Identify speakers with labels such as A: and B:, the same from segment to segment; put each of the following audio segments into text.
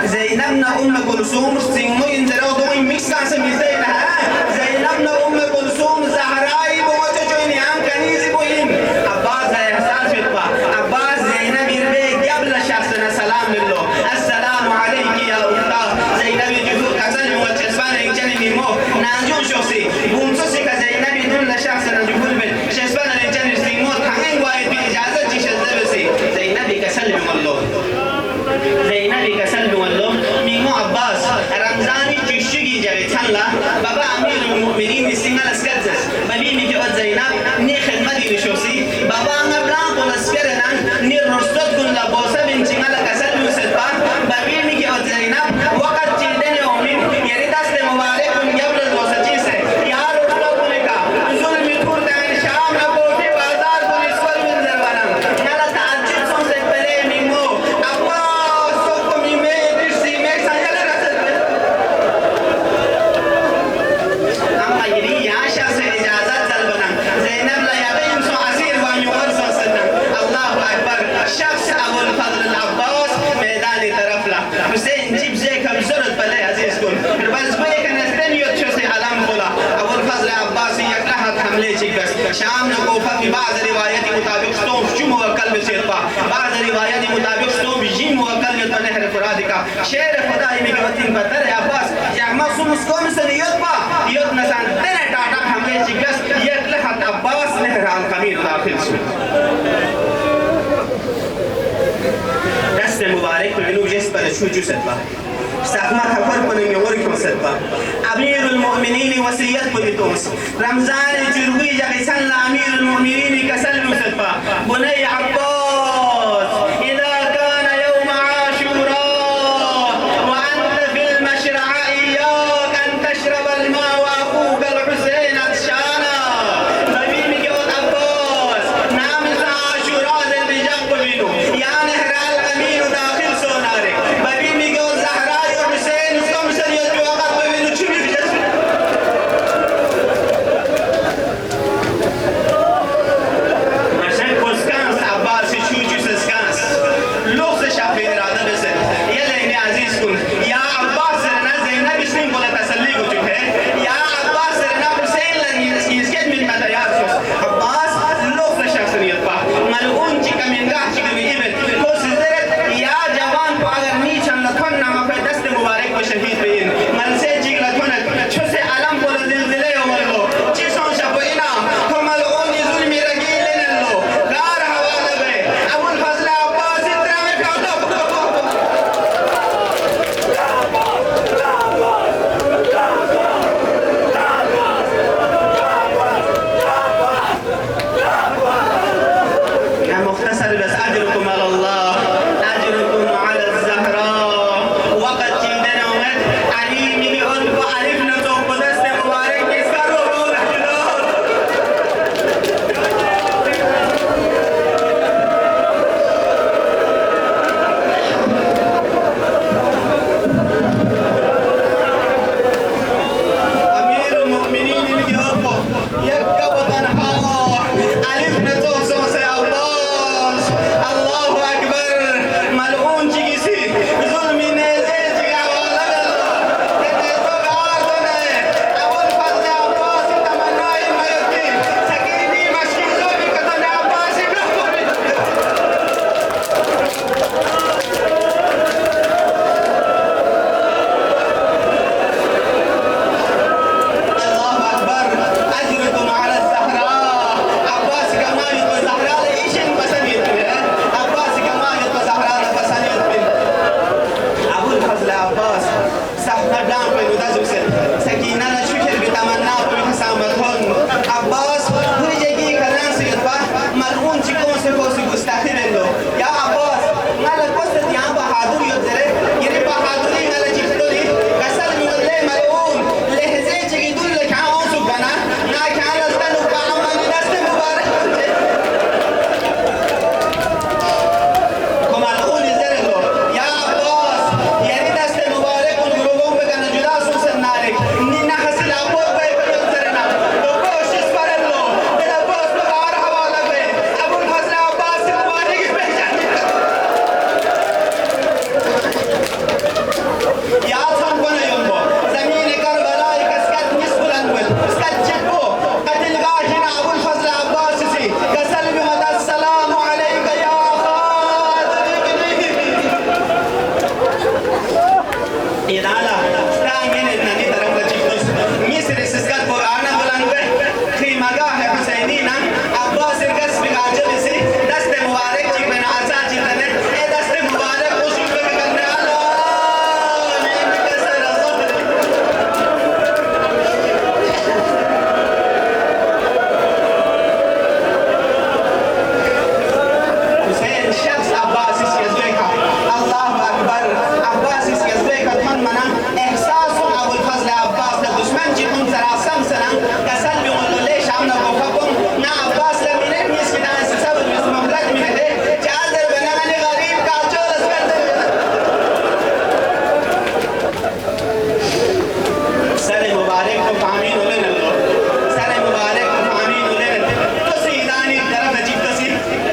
A: زينبنا أم كلثوم سيمو ينزلوا دوين ميكس كان سميزينها زينبنا أم كلثوم زهراء بوجوجين يام كنيزي بوين عباس إحساس بتبا عباس زينب يربي قبل شخصنا سلام لله السلام عليك يا أختاه زينب يجوز كسل وتشفان إنجني ميمو نانجو شوسي بومسوسي كزينب يدل شخصنا جبول بن شفان إنجني سيموت حين وايد بإجازة جشزبسي زينب كسل الله زينب كسل والله ميمو عباس رمضاني تشجي جري تلا بابا أمير المؤمنين السنة السكتس بابي ميجي أود زينب ني خدمة شوسي بابا أنا بلان بولسكرنا ني رستود كن لبوسة بنت سنة كسل وسبا بابي ميجي أود زينب وقت جلدني أمين يريد أست مبارك قبل البوسة جيسه يا رستود كنكا ظلم يطور دان شام نبوتي بازار كن إسفل من زربانم نلا تعجب سون سبلي ميمو عباس سوكو ميمي درسي ميك سانجل رسل أما يري ياشا سے إجازت زلبنا زينب لا يبين سو عسير وانيو ورسو سنم الله أكبر شخص أبو الفضل العباس ميدان طرف لا حسين جيب زيك بزرد بلي عزيز كن بس بيك نستنيو تشوسي علام خلا أبو الفضل العباس يكلها حملة جيك بس شام نقوفا في بعض روايات مطابق ستوم شو موكل بسيطة بعض روايات مطابق ستوم جيم موكل يتنهر فرادكا شير خداي ميكوتين بطر عباس يعمل سمس كوم سنيوت با يوت نسان تنه ٹاٹا حملے جگس يكلها عباس نهر القمير داخل سو دست مبارك بنو جس پر شوجو ستبا استقما خبر پنن یور کم ستبا امیر المؤمنین وصیت بتوس رمضان جروی جگسن امیر المؤمنین کسل ستبا بني عباس اذا كان يوم عاشوراء وانت في المشرع اياك ان تشرب الماء واخوك الحسين عطشانا حبيبي يا عباس نام عاشوراء زي جنب بينو يا نهر الامين داخل سونارك حبيبي يا زهراء وحسين كم سنه وقت بينو چوبي بجس عشان كوسكانس عباس Inala, stangin nani taraf lachiktos. Misri siskat po ana bulangwe. Khimaga hai Husainina. Abbas irgas bigajo bisi. Daste mubarak chi bena asa chitane. E daste mubarak usul pe karne ala. Nin kasar azab. Hussein shakhs Abbas is yazbeka. Allahu Akbar. Abbas is yazbeka thon mana. Ihsas Abu al-Fazl Abbas la dushman chi kun sarasam sana. Kasal bi qulu lesh amna kofakum. Na Abbas la minen miskina sabab mismumrat min hai. Chadar banani gharib ka chol askan. Sare mubarak ko amin ulen Allah. Sare mubarak ko amin ulen. To sidani taraf ajib tasi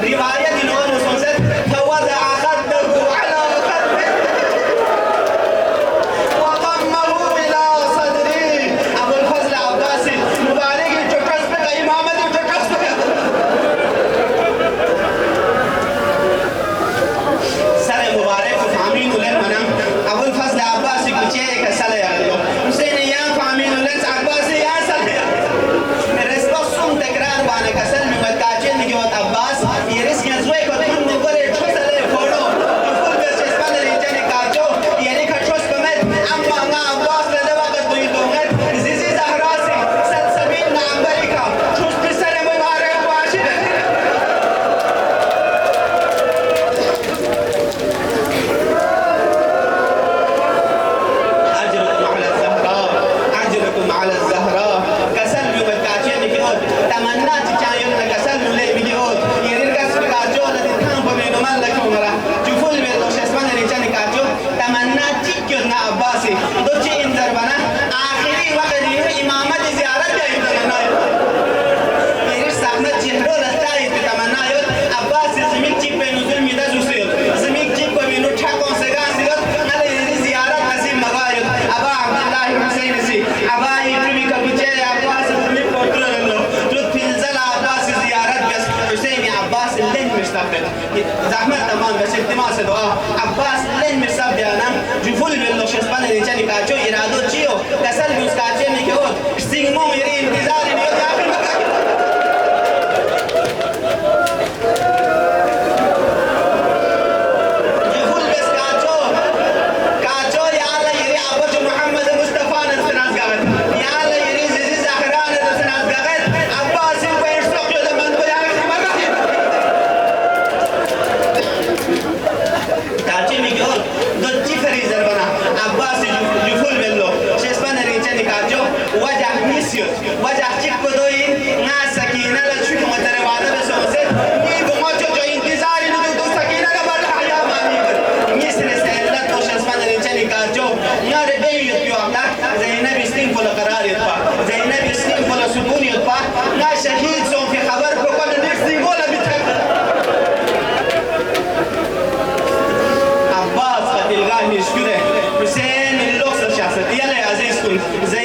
A: riwayat inoon musnad fawada akhadahu ala khadbi wa dammahu ila sadri. Abu al-Fazl Abbas mubarak chokas pe imamat chokas pe sare mubarak ko amin ulen manam Abu al-Fazl Abbas ko che ka sale Allah Hussein ya amin ulen Abbas ya sale resposum tekrar bana kasal mi matachen ni wat Abbas yeris yazwe ko tun ni gore chosale fodo ful be sespan ni jani kajo yani khachos kamet amma na Abbas la da waqt du yidongat zizi zahrasi sat sabil na amerika chos pe sare mubarak washid أجركم على الزهراء كسل بمتاجين كيوت تمنى تجايون كسل ملي فيديوت يريد كسب كاجو الذي كان بمن مالك عمره جفول بالوش اسمان رجال كاجو تمنى تيجون عباسي دوتي إنذر بنا آخري وقت إمامة زيارة جاي تمنى يريد سامنا جهرو لستاي تمنى يوت عباسي زميك جيب بنزول ميدا زوسيل زميك جيب بمنو تحكم سجاسيل على يريد زيارة عزيم مغاير أبا عبد الله حسين سي أبا يكرمي كبيجة عباس زميك بطل له جود فيلزل عباس زيارة بس حسين عباس لين مستقبل زحمة تمام بس التماس دعاء عباس لين مستقبل أنا جفول بالله شسبان رجالي كاجو إرادو تشيو كسل بيوس كاجي ميكود استيمو يري انتظار نيو آخر مكان جفول بس كاجو يا الله يري أبو محمد مصطفى نسناس قاعد يا الله يري زيزي زهران نسناس قاعد عباس وين سوق يوم من بيان خمرة كاجي ميكود دوتي فريزر بنا عباس جفول بالله شسبان رجالي كاجو وجه ميسيو وجه تيك بدوي ناس سكينة لا شو متروادة بس وسط نيبو ما جو انتظار ندو سكينة كبر حيا ما نيبر ميسر استعداد تو شسبان رجالي كاجو نار بيو يو أملا زينب يستين فلا قرار يطبع زينب يستين فلا سكون يطبع نا شهيد سون في خبر بقول نفسي ولا بتحب عباس فتلقاه يشكره حسين اللوكس الشخص يلا يا عزيزكم زي